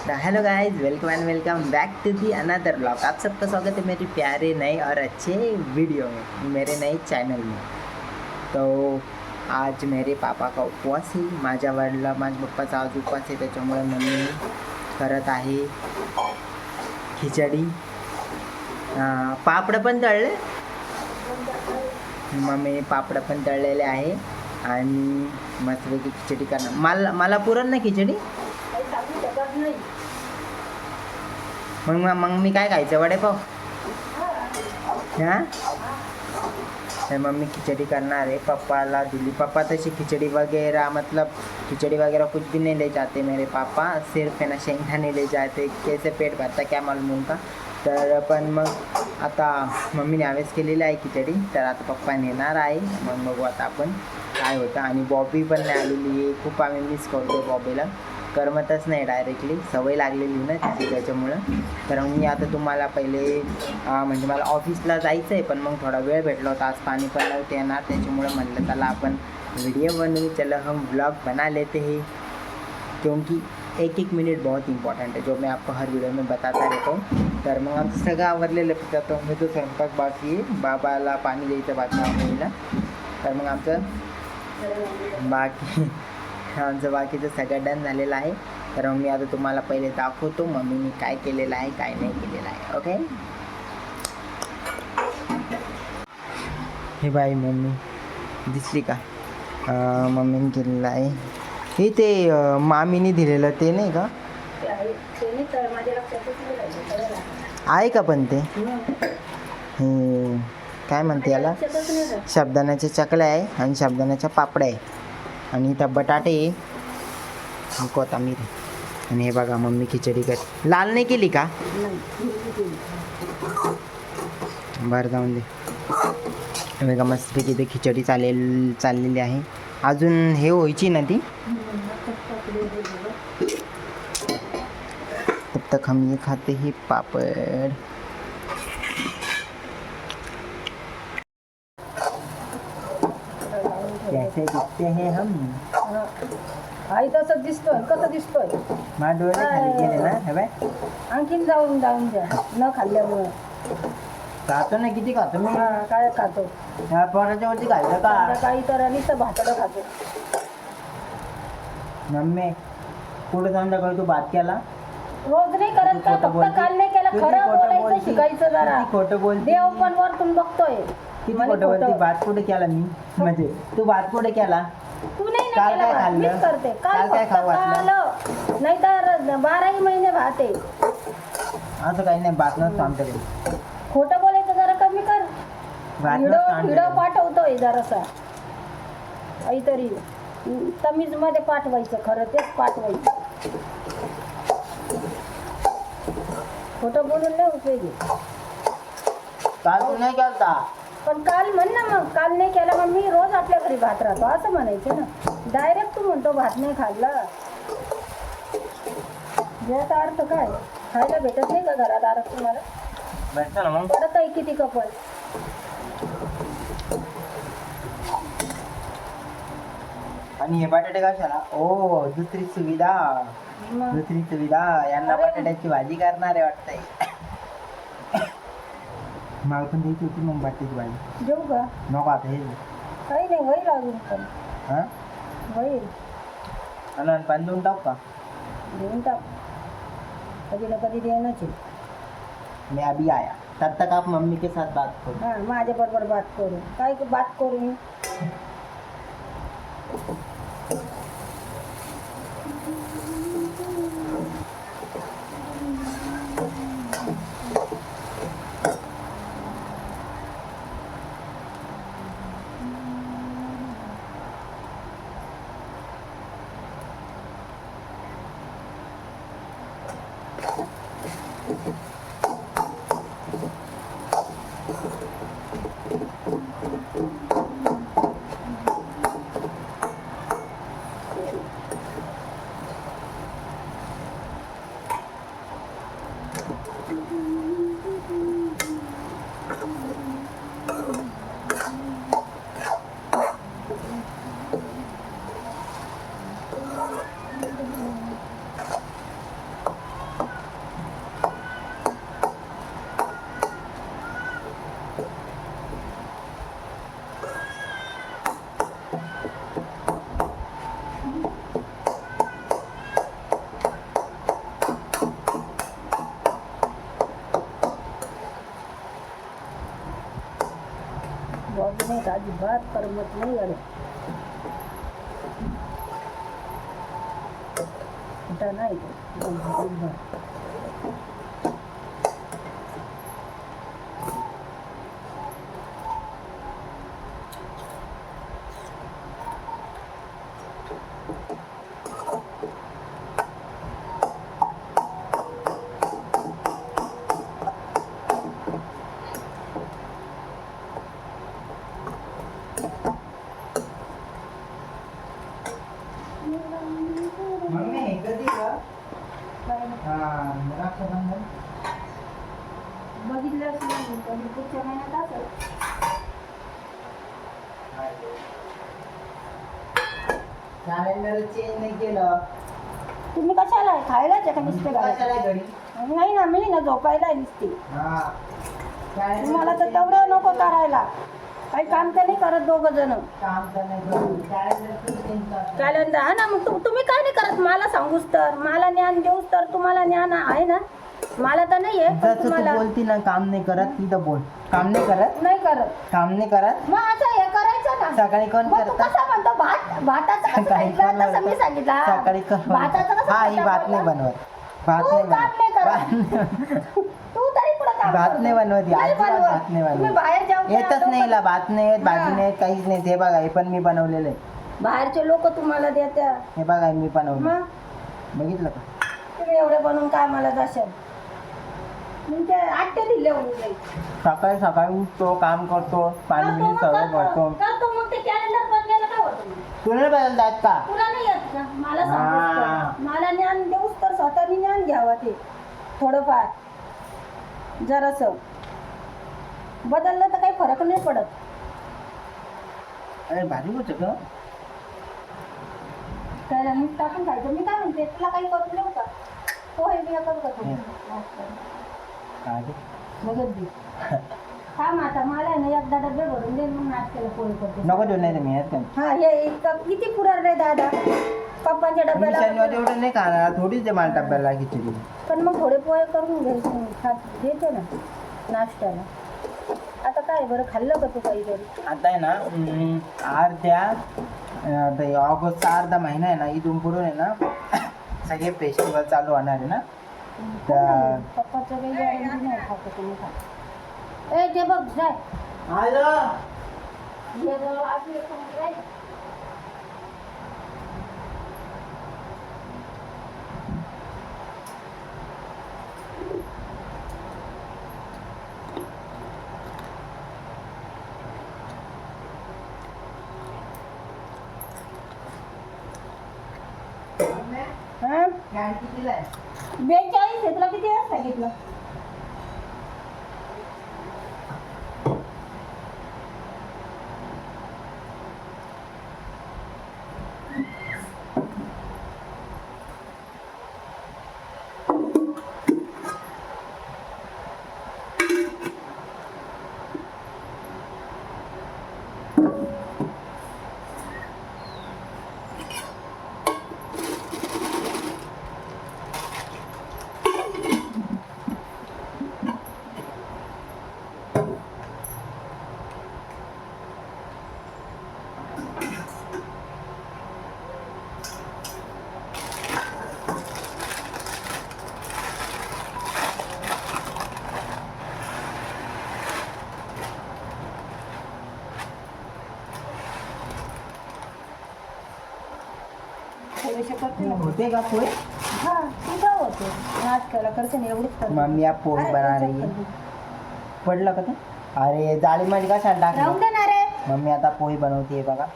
Hello guys, welcome and welcome back to the another blog. आप सबका स्वागत है मेरे प्यारे नए और अच्छे वीडियो में, मेरे नए चॅनल में। तो आज मेरे पापा का उपवास आहे, माझ्या पप्पाचा आज उपवास आहे, त्याच्यामुळे मम्मी करत आहे खिचडी, पापड पण तळले, मम्मी पापड पण तळलेले आहे आणि मस्तपैकी खिचडी करणार। मला पुरण ना खिचडी, मग मी काय खायचं, वडेपाव? हां, तर मम्मी खिचड़ी करणार है, पप्पाला दिली। पापा तशी खिचड़ी वगैरह, मतलब खिचड़ी वगैरह कुछ भी नहीं ले जाते मेरे पापा, सिर्फ है ना शेंगदाणे ले जाते। कैसे पेट भरता क्या मालूम उनका। तर पण मग आता मम्मीने आवेश केलेला आहे खिचडी, तर आता पप्पा नेणार आहे, मग बघू आता आपण काय होतं। आणि बॉबी पण नाही आलेली आहे, खूप आम्ही मिस करतो बॉबीला, करमतच नाही डायरेक्टली, सवय लागलेली ना तिची, त्याच्यामुळं। तर मी आता तुम्हाला पहिले म्हणजे मला ऑफिसला जायचं आहे, पण मग थोडा वेळ भेटला होता, आज पाणी पण नव्हते येणार, त्याच्यामुळं म्हटलं चला आपण वीडियो बनवू, चलो हम व्लॉग बना लेते हैं, क्योंकि एक मिनट बहुत इंपॉर्टेंट है जो मैं आपको हर वीडियो में बताता रहता हूँ। तर मग आमचं सगळं आवरलेलं जातो, मी तो स्वयंपाक बाकी आहे, बाबाला पाणी द्यायचं बाकी आम्हाला, तर मग आमचं बाकीचं सगळं डन झालेलं आहे। तर मी आता तुम्हाला पहिले दाखवतो मम्मीने काय केलेलं आहे, काय नाही केलेलं आहे। ओके, हे बाई मम्मी दिसली का, मम्मीने केलेलं आहे हे, ते मामीने दिलेलं ते नाही का, आहे का, पण ते हे काय म्हणते याला, साबुदाण्याचे चकल्या आहे आणि साबुदाण्याच्या पापड्या आहे, आणि इथं बटाटे आहे, कोथिंबीर, आणि हे बघा मम्मी खिचडी कर, लाल नाही केली का, बरं जाऊन दे। बघा मस्तपैकी इथे खिचडी चाललेली आहे, अजून हे व्हायची ना ती, तब तक हम ये खाते हैं पापड़। कैसे दिखते हैं हम, आई तसं दिसतोय, कसं दिसतोय, माझ्या डोळे खाली गेले ना, हे बाय आणखीन जाऊन द्या न खाल्ल्यामुळे, खातो ना, किती खातो मी, काय खातो, पोराच्या वरती खायचं का, काही तर नुसतं भाताला खातो। मम्मी कुठं संध्याकाळी तू भात केला, रोज नाही करत का, फक्त काल नाही केला, खरं बोलायचं शिकायचं जरा, खोटं बोल, देव पण वरतून बघतोय, किती खोटं बोलते, भात कुठे केला मी, म्हणजे तू भात कुठे केला, तू नाही काल केला काय भात, खाल्लं? मीच करते, काल काय खाऊ घातलं? नाही तर 12 महिने भात आहे, असं काही नाही, भात नसतो आमच्याकडे, खोटं बोलायचं जरा कमी कर, भात व्हिडिओ नसतो आमच्याकडे, पाठवतोय जरासा काहीतरी तमीज मध्ये पाठवायचं, खरं तेच पाठवायचं, खोटं बोलून नाही उपयोगी। काल तू नाही केलता, पण काल म्हण ना, मग काल नाही केला, मग मी रोज आपल्या घरी भात राहतो असं म्हणायचं ना, डायरेक्ट तू म्हणतो भात नाही खाल्ला, याचा अर्थ काय, खायला भेटत नाही का घरात, आरत तुम्हाला भेटतो ना मग, पडत आहे किती कपल, आणि हे बटाटे कशाला, ओ दुसरी सुविधा, यांना बटाट्याची भाजी करणार आहे वाटतंय, मला पण द्यायची होती मग बटाट्याची भाजी, जेऊ का, नको आता हे काही नाही, होईल अजून पण, हां होईल, आणि पाणी देऊन टाकू का, देऊन टाक, कधी ना कधी देणंच आहे। मैं अभी आया, तब तक आप मम्मी के साथ बात करो। हां, माझ्या बरोबर बात करू, काय बात करू मी, तर अजिबात करमत नाही अरे कुठं नाही मम्मी कधी ग? रक्षाबंधन बघितलं पुढच्या महिन्यात असेल कॅलेंडर चेंज नाही केलं. तुम्ही कशाला आहे? खायलाच आहे का नुसते कशाला घरी? नाही ना मी ना झोपायला नुसते हा तुम्हाला तर तेवढं नको करायला काही काम तर नाही करत दोघं जण काम तर नाही करू. कॅलेंडर चेंज कर. कॅलेंडर हा ना मग तुम्ही काय नाही करत मला सांगूस तर मला ज्ञान देऊस तर तुम्हाला ज्ञान आहे ना मला तर नाही आहे पण जसं तू तुम्हाला बोलती ना काम नाही करत तिथं बोल. काम नाही करत, नाही करत काम नाही करत. मग असं हे करायचं ना सकाळी कोण मग तू करतं? कसं म्हणतो भाताचं कसं सकाळी सांगितलं कोण तसं मी सांगितलं हा. सकाळी कोण भाताचं कसं हा ही करता भात नाही बोलला? बनवत. भात तू नाही काम नाही बनवत. करत तू तरी पुढे काम भात करतो. नाही बनवत. नाही अजिबात बनवत. भात नाही तुम्ही बनवत. बाहेर जाऊन येतच नाही हिला. भात नाही येत, भाजी हा. नाही येत, काहीच नाही. ते बघा हे पण मी बनवलेलं आहे. बाहेरचे लोक तुम्हाला देत्या हे बघा मी बनवलं. मग बघितलं का? तुम्ही एवढे बनवून काय मला जाशाल मग ते आट्टे दिले होऊन जाईल सकाळी सकाळी उठतो, काम करतो, पाणी बिणी सगळं भरतो. करतो मग ते कॅलेंडर बदलायला काय होतं मग? तुला बदलतात का? तुला नाही येत का मला हा. सांगूस तर. मला ज्ञान देऊस तर स्वतःनी ज्ञान घ्यावं ते थोडंफार जरासं बदललं तर काही फरक नाही पडत अरे भारी होतं का? त्याला मीठ टाकून खायचं मी काय म्हणते तुला काही करून देऊ का पोहे बिया करू का तुम्ही काय ते? लगेच दे थांब आता मला आहे ना एकदा डबे भरून दे मग नाश्त्याला पोहे करते नको देऊ नाही तर मी येत नाही. हा हे किती पुरार रे दादा पप्पांच्या मी डब्याला शनिवारी एवढं नाही खाणार. थोडीच आहे मला डब्याला खिचडी. पण मग थोडे पोहे करून घ्यायचे खात देते ना नाश्त्याला आता काय बरं खाल्लं का तू काहीतरी आता आहे ना अर्ध्या आता ऑगस्टचा अर्धा महिना आहे ना इथून पुढून आहे ना सगळे फेस्टिवल चालू होणार आहे ना. तर पप्पाचं काही गॅरंटी नाही खातं तुम्ही खा ए ते बघ जाय हॅलो ये जवळ आपली एक मुलगी आहे. हा? 42 आहे तुला किती वेळा सांगितलं थोडेसे करते ना होते का पोहे? हा तू काय होते नाश्त्याला करते ना एवढीच करते. मम्मी आप पोहे अरे, बना तू रही है. चल कर. पडलं का ते? अरे जाळीमध्ये कशाला राहून टाकलं? दे ना रे मम्मी आता पोहे बनवते बघा.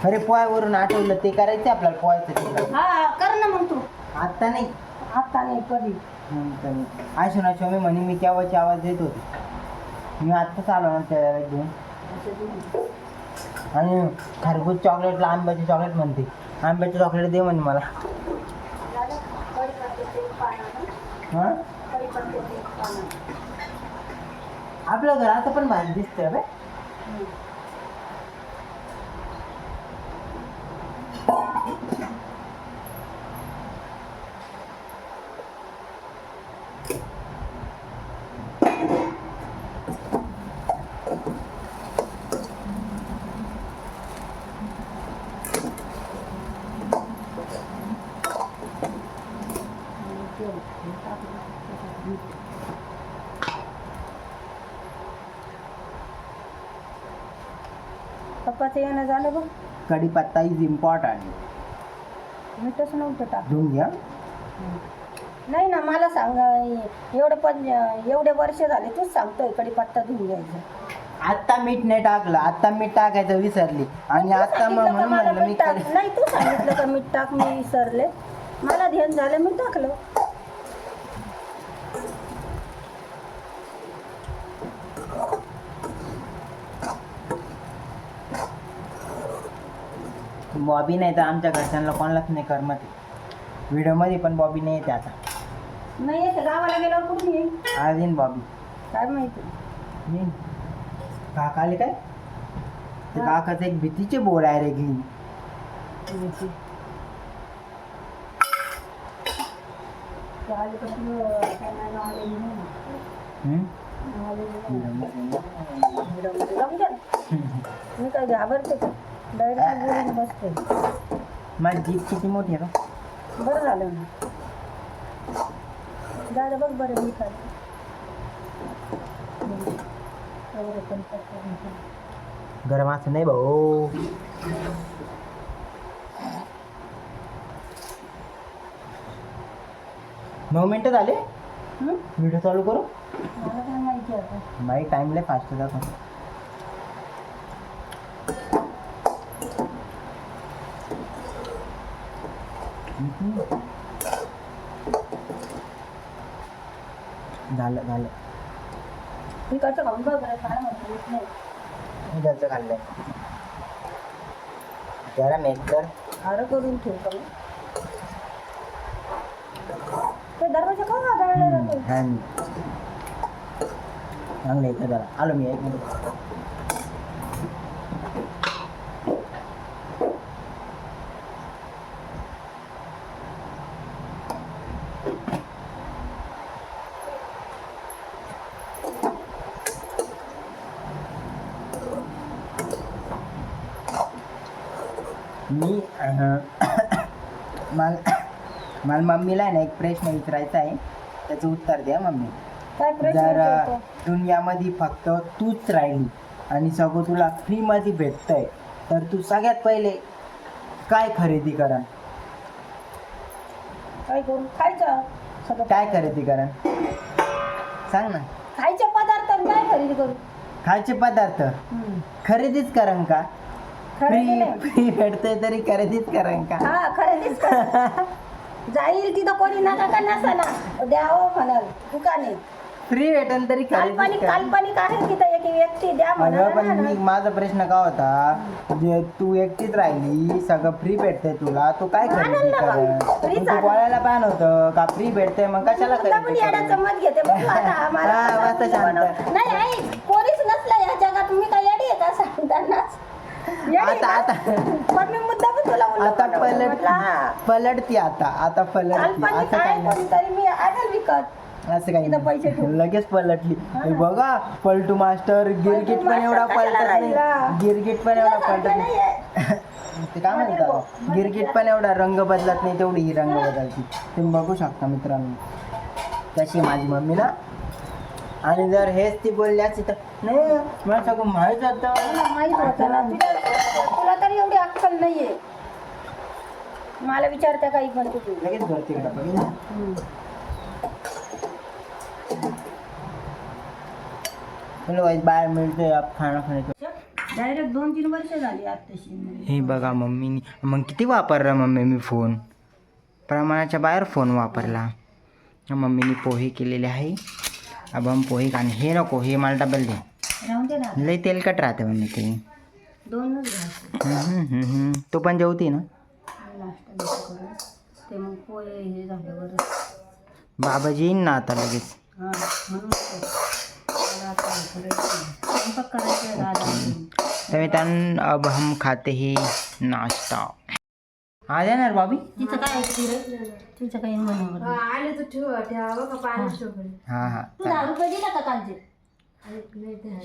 अरे पोह्यावरून आठवलं ते करायचं आपल्याला पोहायचं तिकडं. हा कर ना मग तू आता नाही. आता नाही कधी आशू ना मी म्हणे मी केव्हाची आवाज देत होती. मी आत्ताच आलो ना त्याला घेऊन. आणि खरबूज चॉकलेटला आंब्याची चॉकलेट म्हणते. आंब्याची चॉकलेट दे म्हणे मला. हां आपल्या घरात पण भाजी दिसते बे. दीपाचं येणं झालं बघ. कढीपत्ता इज इम्पॉर्टंट. मीठच नव्हतं टाक. धुवून घ्या. नाही ना, मला सांग एवढे वर्ष झाले तूच सांगतोय कडीपत्ता धुवून घ्यायचं. आता मीठ नाही टाकलं, आता मीठ टाकायचं विसरली आणि तू आता सांगितलं म्हणून का मला म्हणलं मी मीठ टाक? नाही, तू सांगितलं का मीठ टाक, मी विसरले. मला ध्यान झालं, मी टाकलं. बॉबी नाही तर आमच्या घरच्यांना कोणालाच नाही करमत. व्हिडिओमध्ये पण बॉबी नाही येते आता. नाही येते, गावाला गेल्यावर कुठून येईल आज येईन बॉबी. काय माहिती. येईन. काका आले काय? ते काकाचं एक भीतीचे बोल आहे रे घेऊन. मी काय घाबरते का? डायरेक्ट बोलून बसते. माझी जीप किती मोठी आहे का? बरं झालं ना. दादा बघ बरं मी खाली. गरम असं नाही भाऊ. नऊ मिनिटं झाले. व्हिडिओ चालू करू. मला काय माहिती आता. बाई टाइमला फास्ट जातो. झालं झालं. मी कसं खाऊन बघ बरं, काय म्हणतो येत नाही. मी घरचं खाल्लंय. जरा मेक कर. हाडं करून ठेव का मग? ते दरवाजा का आढळला जातो? चांगलं आहे जरा. आलो मी 1 मिनिट. मी मला मम्मीला आहे ना एक प्रश्न विचारायचा आहे, त्याचं उत्तर द्या मम्मी. काय प्रश्न जर विचारतो? दुनियामध्ये फक्त तूच राहिली आणि सगळं तुला फ्रीमध्ये भेटतंय तर तू सगळ्यात पहिले काय खरेदी करा? काय करू? खायचं सगळं. काय खरेदी करा सांग ना. खायचे पदार्थ आणि काय खरेदी करू? खायचे पदार्थ खरेदीच करा का? खरेदी नाही. फ्री भेटतंय तरी खरेदीच करा का? हा, खरेदीच कर. जाईल तिथं कोणी नका का नसाना द्यावं म्हणाल दुकाने. फ्री भेटेल तरी खरेदीच काल्पनिक करा. काल्पनिक आहे तिथं एक व्यक्ती द्या अगं पण म्हणाल. मी माझा प्रश्न का होता, जे तू एकटीच राहिली सगळं फ्री भेटतंय तुला, तू काय खरेदी आणलं ना कर? मग. फ्री तू चालेल. बोलायला पाहिजे होतं का फ्री भेटतंय मग कशाला मुद्दा पण खरेदी येड्याचं करायची? मत घेते बघ आता. मला हा, कसं वाचा शांत. बनव- नाही आई, कोणीच नसलं या जगात. मी काय येडी आहे का सांगतानाच? येडी आहे आता का? पण मी मुद्दा पण तुला उलट आता बनवलं. म्हटलं, हा. पलटती आता पलटती. काल्पनिक असं आहे काही नाही. कोणीतरी मी आणल विकत. असं काही तिथं पैसे ठेवून. नाही. लगेच पलटली. हा हे ना. बघा पलटू मास्टर गिरगिट पण मास्टर एवढा कशाला पलटत राहिला? नाही. गिरगिट पण एवढा तुला पलटत सांगते नाही. नाहीये. ते काय म्हणतात, गिरगिट पण एवढा रंग बदलत नाही तेवढी ही रंग बदलती. तुम्ही बघू शकता मित्रांनो. तशी माझी मम्मी ना. आणि जर हेच ती बोलली असती तर नाही मला सगळं माहीत होतं. तुला माहित होतं ना. तुला तरी एवढी अक्कल नाहीये. मला विचारते काही पण तुझी. लगेच भरते का चलो वाईट बाहेर मिळते आप खाणं खाण्याचं. डायरेक्ट 2-3 वर्ष झाली आत्ताशी. हे बघा मम्मीनी मग किती वापरला मम्मी मी फोन, प्रमाणाच्या बाहेर फोन वापरला. मम्मीनी पोहे केलेले आहे. अब हम पोहे खाणे. हे नको, हे मला डबल दे. राहून दे ना. लय तेलकट राहते मम्मी ते. 2च घ्यायचे. तो पण जेवती ना. नाश्ता करून ते मग पोहे हे झाल्यावर. बाबाजी येईन ना आता लगेच. हां, म्हणून ते. मला आता स्वयंपाक करायचं आहे दादा. तर मित्रांनो अब हम खाते ही नाश्ता. आ जाणार भाभी. तिचं काय तिचं काही म्हणावं. आले तर ठेवा का पाणी ठेव. हाँ हाँ तू 10 रुपये दिला का कालचे?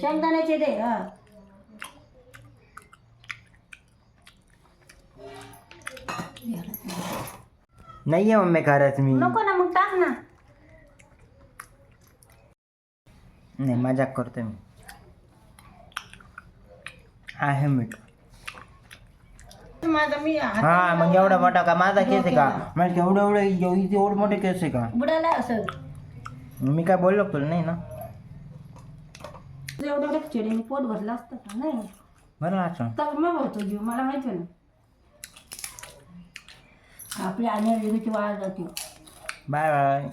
शेंगदाण्याचे दे. हा, नाही आहे मम्मी खरंच मी. नको ना मग टाक ना. नाही मजाक करतो मी. आहे मीठ. माझा मी हा मग एवढा मोठा का माझा केस आहे का म्हणजे एवढे मोठे केस आहे का बुडाला असं मी काय बोललो तुला नाही ना एवढं एवढं खिचडीने पोट भरलं असतं का नाही बरं असं तर मी भरतो जीव मला माहिती ना आपली आणि वेगळीची वाळ जाते बाय बाय